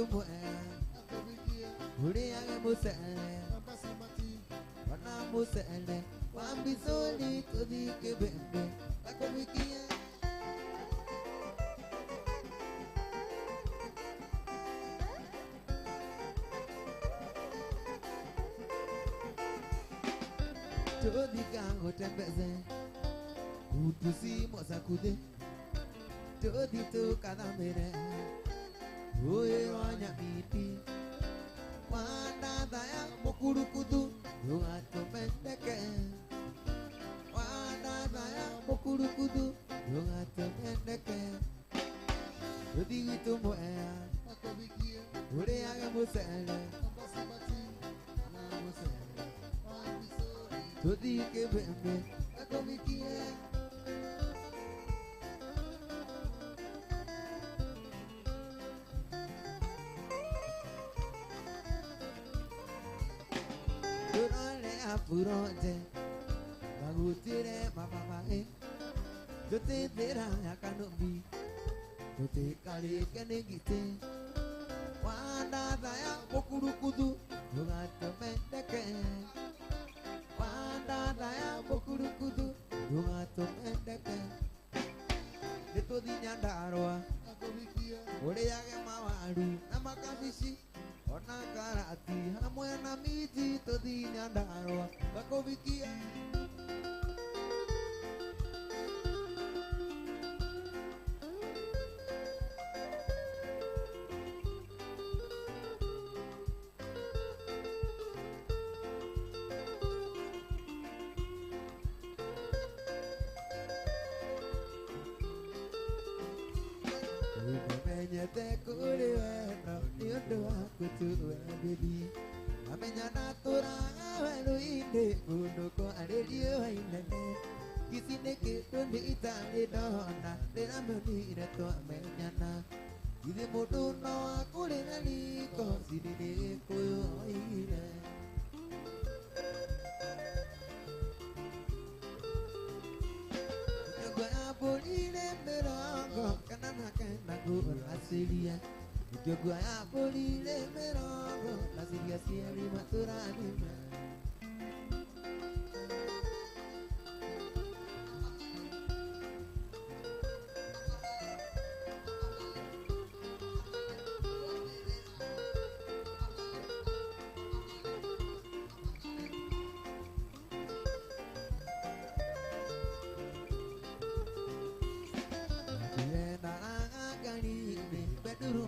tu mo uri age mo se wana mo se le wambi soli to di ke bembe ako wikia Jodi kango tembeze utusi mosakude Jodi tu kadamere oye wanya miti wanda daya mokurukudu yo atomendeke wanda daya mokurukudu yo atomendeke Jodi itu moya ore age musele Jodi ke bembe ako bikie Durole apuronte bagutire mapapae Jote tera yakanobi Jote kali kenegite Wanda daya bokurukudu Yogato mendeke Daya bokurukudu Yogato mendeke Leto di nyandarwa Ore yage mawaru Namakabishi Ona karati Hamwe na miti To di nyandarwa Bakovikia Te kuri weno Niondo aku tuwe baby Amenya natura Wenu inde Kundo ko adedio hainene Kisine kitu ni itali dona Lena menire to amenyana Kide mudu no aku lena liko Sidine kuyo ine Kagwa abolile merongo Kanana kena gura asilia Kagwa abolile merongo Nasilia siali maturani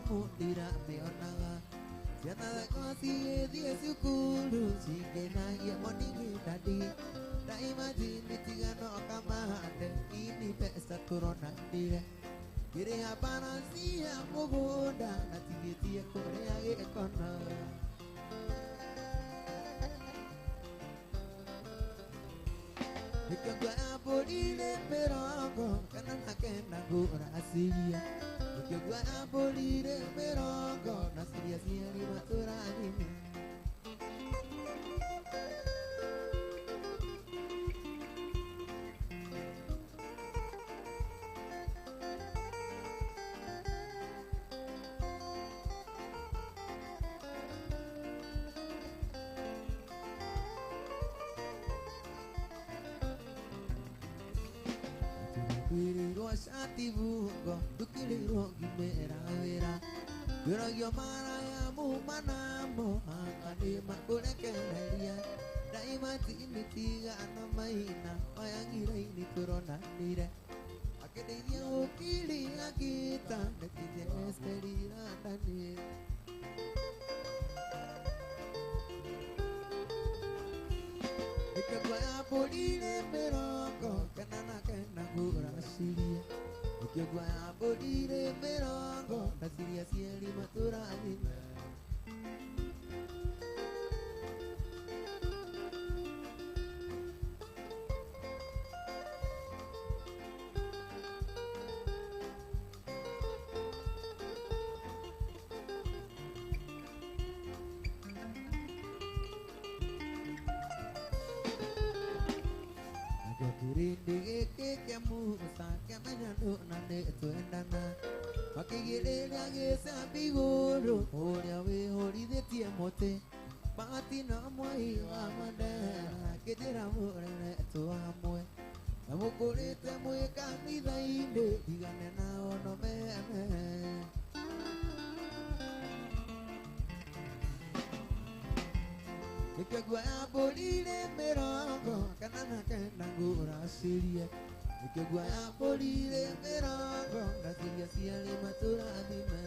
Mundira me onaga Siana da kosi die sukuru Sigena ya monigi tadi Da imagine tigano kamande Ini pesta turona dire Kire hapana siya mugoda Na tigeti ya korea ye kona Nikagwa abolile perongo Kanana kena gura asilia Nikagwa abolile perongo Nasilia siya li maturani Piliro shati bungo Dukiliro gimera vera Pero yo mara ya mumanamo Angani makule kerelia Daima tini tiga anamaina Mayangira ini turona nire Akede dia ukili akita Netije esterira danir Nikagwa abolile merongo Kanana kena gura silia Nikagwa abolile merongo Nasilia sieli maturani Kirindi ke musa ke menyanu nande tu endana Makigirira gisambiguru Uria wihorithetie muti Bahati na mwai wa mandera Kijira murene tu hamwe Na mukurite mwi kanitha-ini Tigane nao no meme Nikagua ya mbũri-rĩ mĩrongo kanana kenda ngũracĩrie Nikagua ya mbũri-rĩ mĩrongo ngaciria ciarĩ matũrathime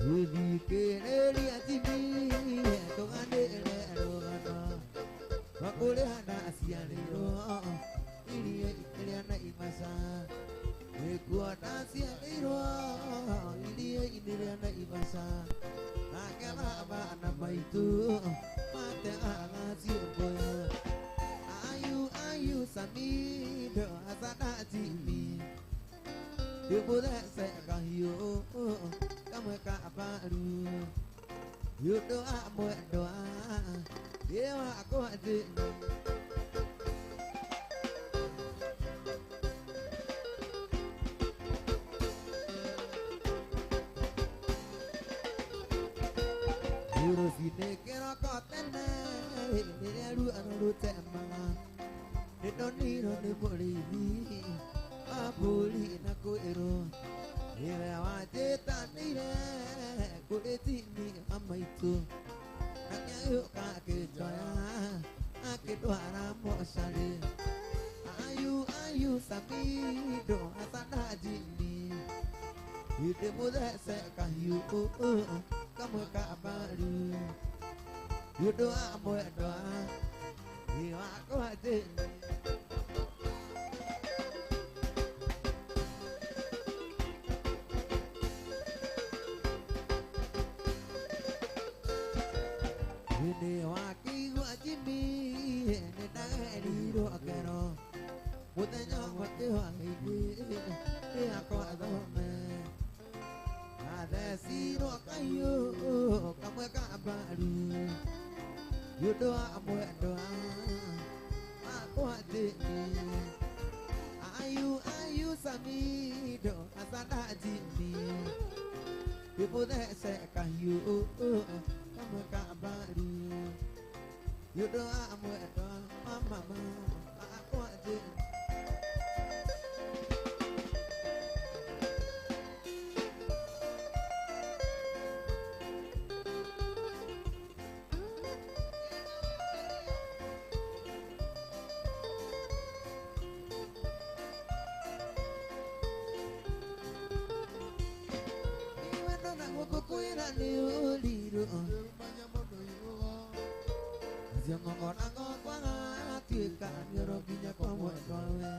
Gũthikĩrĩria timie tũganĩre rũgano Rwa kũrĩa ndaciarĩirwo iria-inĩ rĩa Naivasha Nĩkuo ndaciarĩirwo iria-inĩ rĩa Naivasha Nake baba na maitũ mategaga ciũngũyũ Ayu Samido Hasana Jimmy Ndĩmũthece kahiũ kamwe ka mbaru Nĩũndũ wa mwendwa wĩ wakwa Jimmy Rũcinĩ kĩroko tene rĩrĩa ruoro rũtemaga nĩndonirwo nĩ mũrĩithi wa mbũri na kwĩrwo rĩrĩa wanjĩtanĩire kũrĩ tini wa maitũ na nĩagĩũka akĩnjoya akĩndwara mocarĩ Ayu Samido Hasana Jimmy ndĩmũthece kahiũ kamwe ka mbaru Nĩũndũ wa mwendwa wĩ wakwa Jimmy Nĩ wakĩigua Jimmy nĩndagerirwo ngero mũthenya ũmwe kĩhwaĩ-inĩ rĩakwa thome Nathecirwo kahiũ kamwe ka mbaru Nĩũndũ wa mwendwa wakwa Jimmy Ayu Samido Hasana Jimmy ndĩmũthece kahiũ kamwe ka mbaru Nĩũndũ wa mwendwa wa mama wakwa Jimmy Kukwĩra nĩ ũrirũ Ciong'ong'ona ng'ongwa gatuĩka nĩoro nginya kwa mwendwa we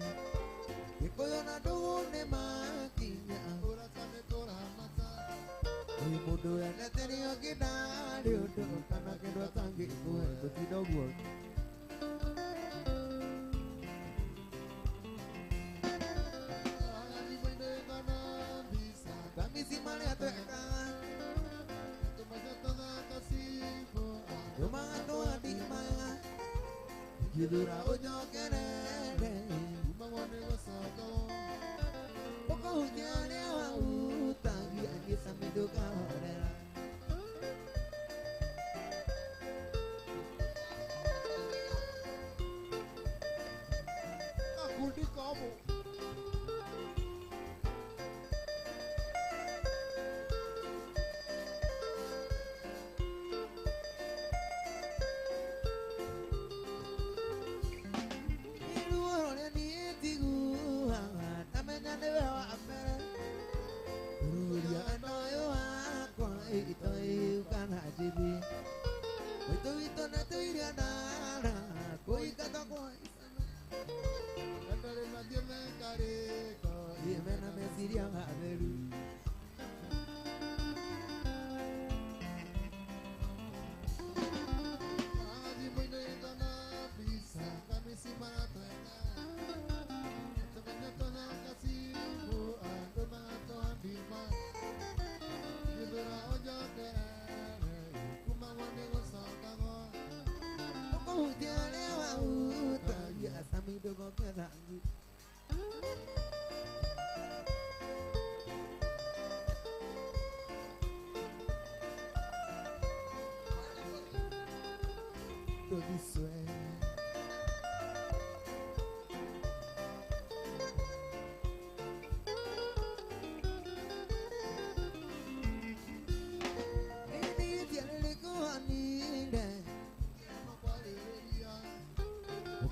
Gĩkũyũ na ndũgũ nĩmakinya Nĩ mũndũ wendete nĩo nginarĩ ũndũ kana kĩndũ atangĩkũhe gũtinda ũguo Kamisi marĩa twekaga Tũmaga tũandimaga Gĩthura ũnyokerere Ũkahunjia ũrĩa wahutagia Gĩcambi ndũkahorera Gakundi komo swear.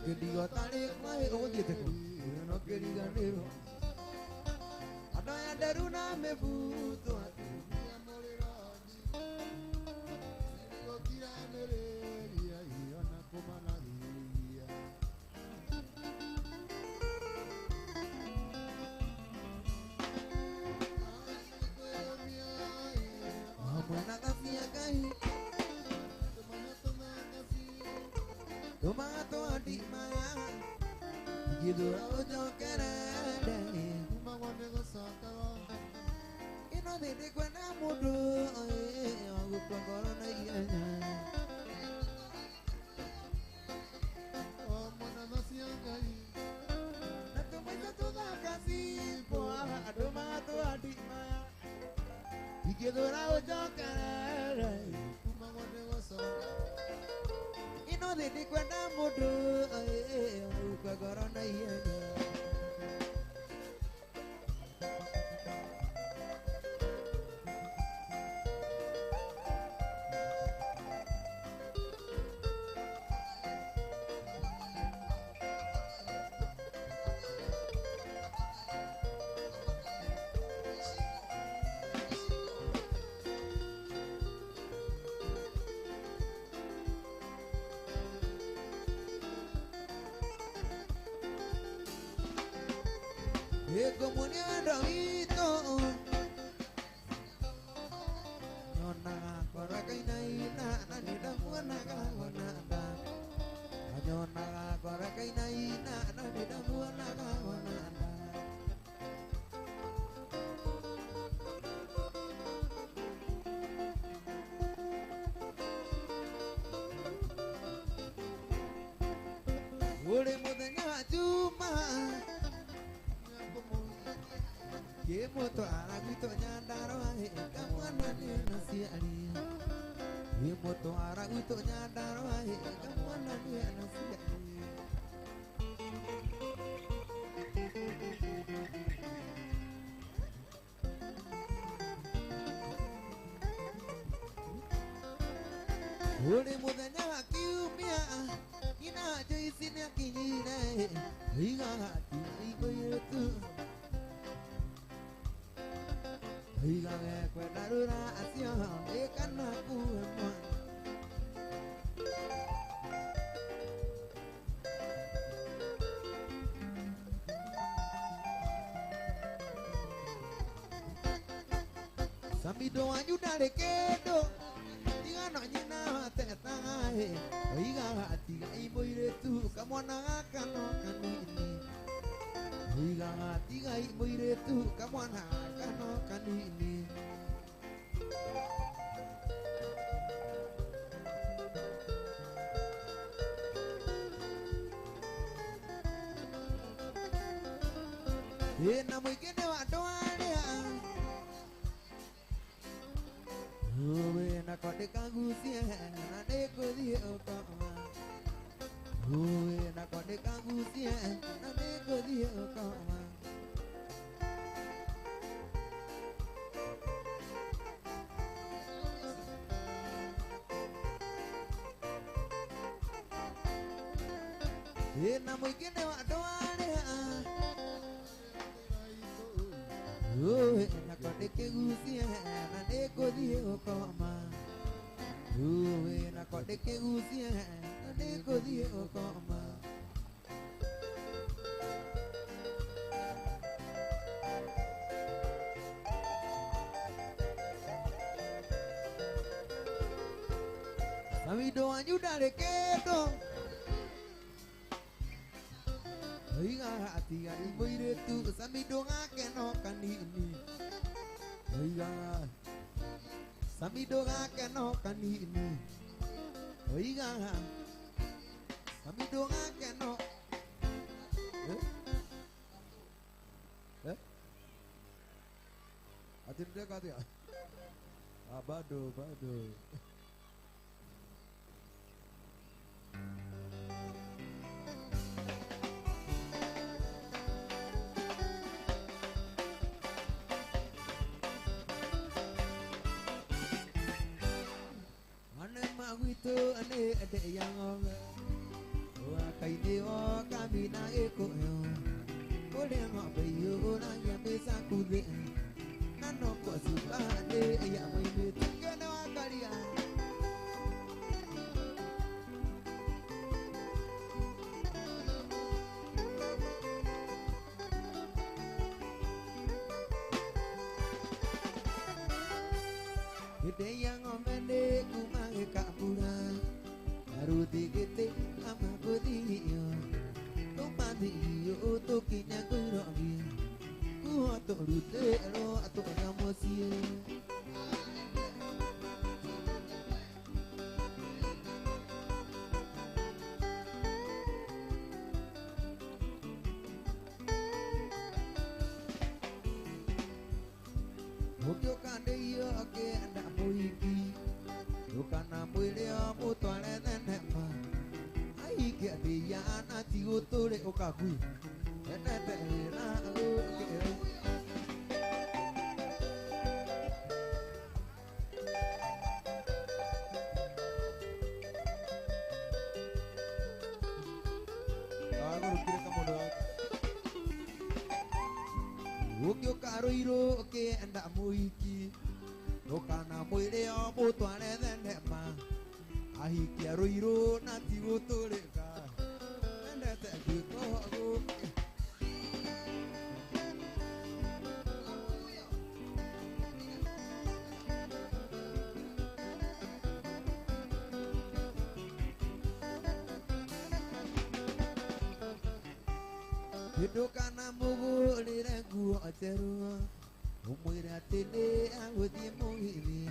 Que digo tarik mai oh dia tu no que diga nero ada ya daruna me buto digo tira mere ya iona como la dia buena cafia kai tomato di maya gitu ojo kerede mangone gosakaro ino de kwenda mudu aku corona iya oh mana masih ngai nato mai toda kasih poa tomato di maya gitu ojo kerede mangone gosakaro no de kwenda mudu kwa corona iya comunión Davito Nona kora kaina ina nani damuana kawana da Nona kora kaina ina nani damuana kawana da Ule modenya cuma que moto araguito nyandaro ahe kamwana ni nasi ali que moto araguito nyandaro ahe kamwana ni nasi ali ule mudanya kiumia ina joisini akinyine higa hati ibo yetu higa kwe darura asio ekana kuema Samido ayuda de kedo diga no nyina teta he higa hati ibo iretu kamwana kano kanini higa hati ibo iretu kamwana kano kanini na mwingine wa doania uwe na kote kangusia na neko die okama uwe na kote kangusia na neko die okama na mwingine wa doania uwe na kote kegusia na neko die okama uwe na kote kegusia na neko die okama Sabido ayuda de kedo higa hati ibo iretu samido ngake no kanini higa samido ngake no kanini higa samido ngake no atin dia kata ya bado ane ade yang ome wa kai ni o kamina eko yo ole ngobe yo na ya besa kude na no ko su ade ya mai me tukena wa karia ade yang ome ne kumang kapura Aru digete ama kodiyo Tumandi yo tokinya kurobi Ku ato rute ro ato namosio Mokyo kande yo ke anda moiki Yukana mwile o mutwale nenema Aiki adiya anati utule ukagui Enete ina ukere Agora ukire kamodo Ukyo karo iro ke anda muiki Yukana mwile o mutwale nenema Ahiki aroiro na tigutulika Endete gwikogo Hidukana mugu lirengu oteru Umwire atene aguthi mugithi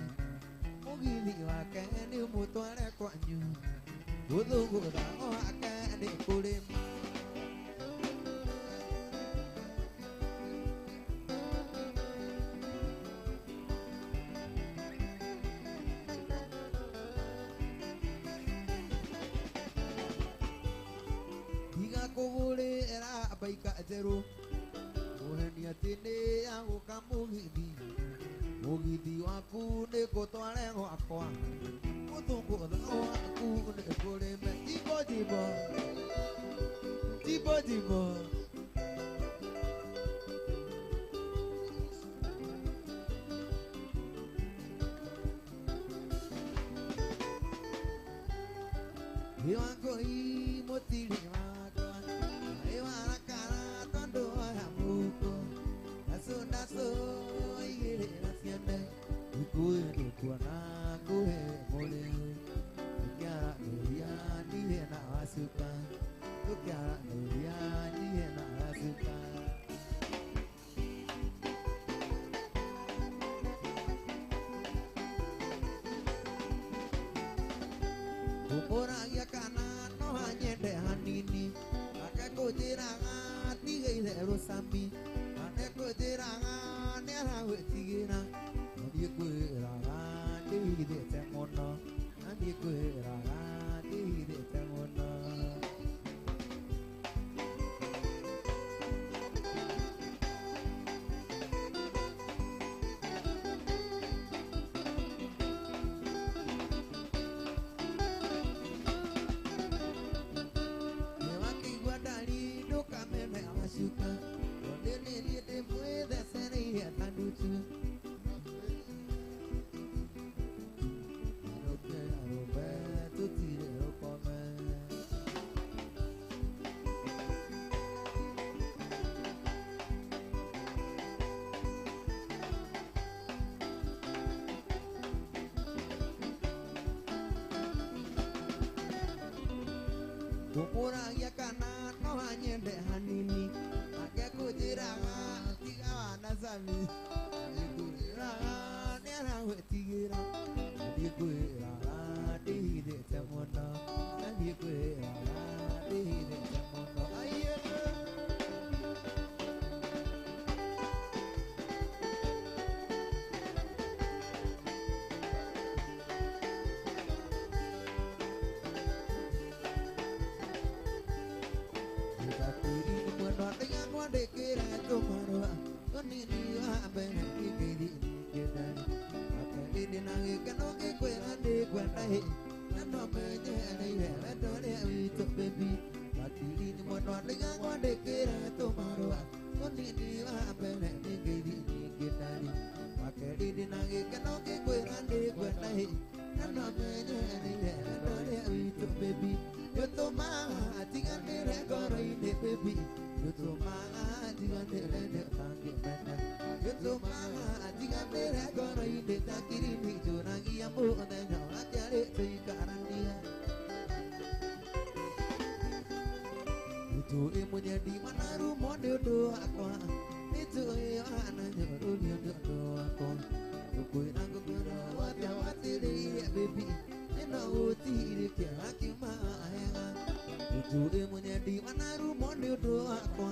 Mugithi wake ni umutware kwanyu Guthugura wake ni kurima Iga kugurira baika jeru Uheni atene aguka mugithi Mugithi waku ni gutware gwakwa Guthungura waku ni kurime Jibo jibo Jibo jibo Iwango i motiri wakwa Iwana kara tondo ya muko Naso naso igere nasiende Ikuwe nukwana kuhe mole Tukiara nuria nihe na wasuka Tukiara nuria nihe na wasuka Umuragia kana no hanyende hanini Ake kujiranga tigeire rosami Ane kujiranga nerawe tigira Andi kuiraga nihide temono Andi kuiraga nihide temono Umuragia kana no hanyende hanini Ake kujiranga tiga wanazami Kujiranga nerawe tigira Kujiranga dihide temono Kujiranga dihide temono Ayyana Dekira tomaro konini abena ikidi kedani akali dinangi kanoge kwera de kwanda he no menye nei ve dole to baby batili ni mono linga ngode kira to marwa koni ni wa pele ni gidi ni gitani akedi di nangi kano ke kwirande kwenai no menye nei ve dole to baby yo to ma tingane re goro ine baby yo to ma tingane re tangi mena yo to ma tingane re goro ine takiri ni jorangi ambu ne no akare tei karania itu imunya di mana rumah dia doa aku itu ya anaknya dia doa aku tukui nanggu berawat ya wati dia baby ena uti dia kira kima ayah itu imunya di mana rumah dia doa aku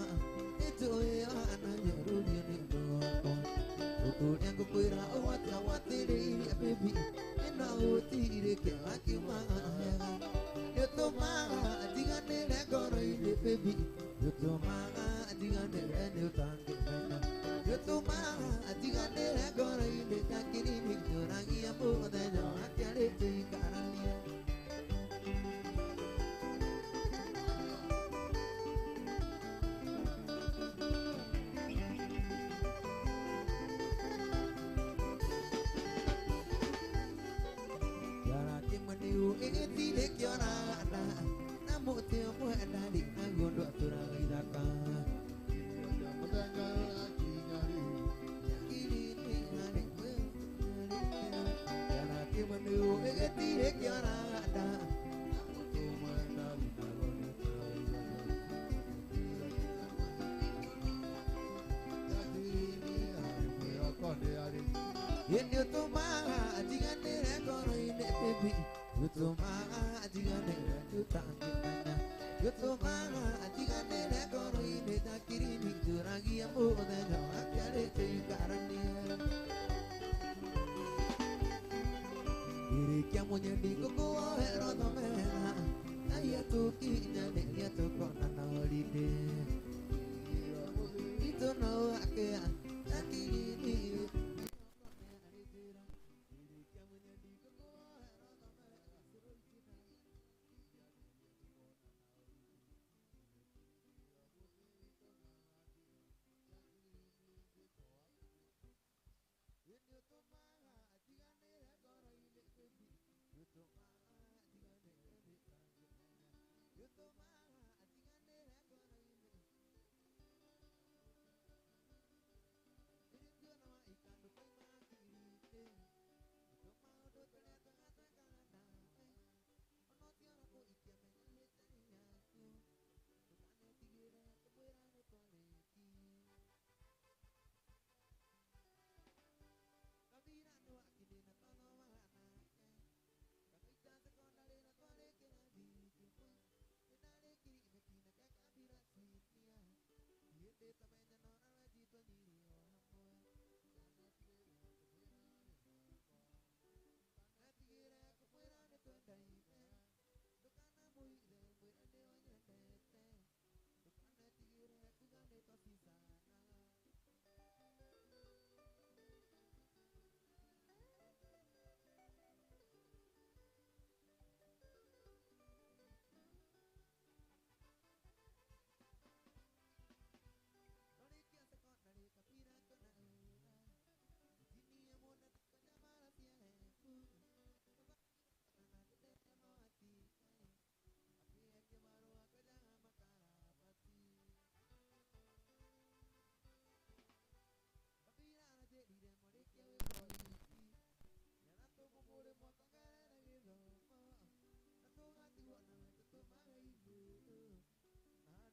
itu ya anaknya dia doa aku tukui nanggu berawat ya wati dia baby ena uti dia kira kima ayah yo to ma tingane le goro ine baby yo to ma tingane le tangi mena yo to ma tingane le goro ine takiri ni jorangi ambu de no atiare te karania yara kimaniu eti le kyara Mutio muenda di agondo atura iraka Madanga akingari Yakiri ni ngari Yana kimanu egeti rekyara ada Mutio muenda di agondo atura Yakiri ni ngari akonde ari Yenyo toma jingane rekoro ine baby Yutoma jingane rekyutangi Yutoma jingane rekoro ine takiri ni jorangi ambu de no akare te karania Iri kiamunya di koko hero no mena Aya tu kinya de ya tu kona na holiday Ito no akea takiri ni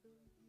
Don't